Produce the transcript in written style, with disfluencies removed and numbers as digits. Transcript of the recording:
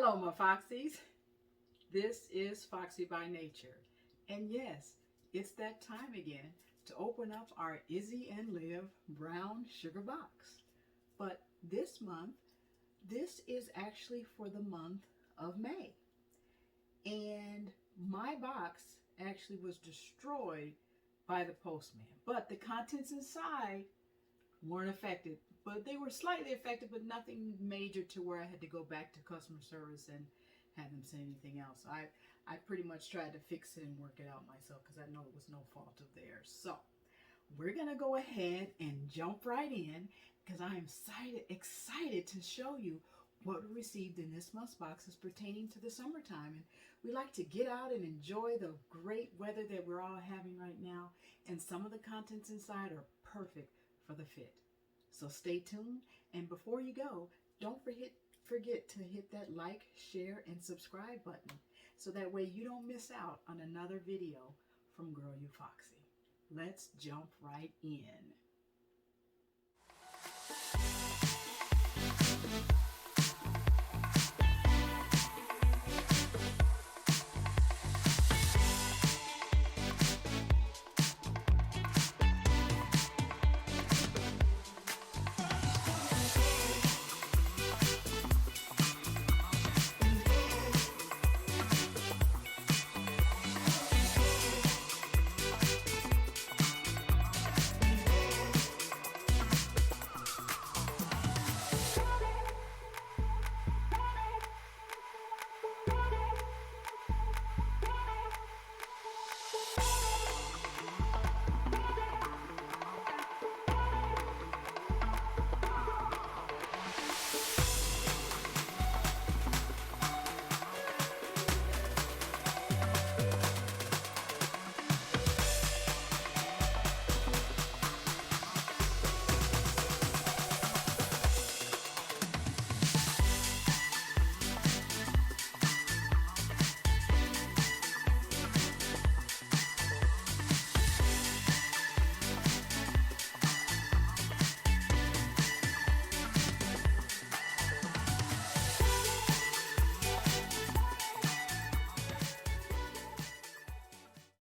Hello, my Foxies. This is Foxy by Nature. And yes, it's that time again to open up our Izzy&Liv brown sugar box. But this month, this is actually for the month of May. And my box actually was destroyed by the postman. But the contents inside weren't affected. But they were slightly affected, but nothing major to where I had to go back to customer service and have them say anything else. I pretty much tried to fix it and work it out myself because I know it was no fault of theirs. So we're going to go ahead and jump right in because I am excited to show you what we received in this month's boxes pertaining to the summertime. And we like to get out and enjoy the great weather that we're all having right now. And some of the contents inside are perfect for the fit. So stay tuned, and before you go, don't forget to hit that like, share, and subscribe button so that way you don't miss out on another video from Girl You Foxy. Let's jump right in.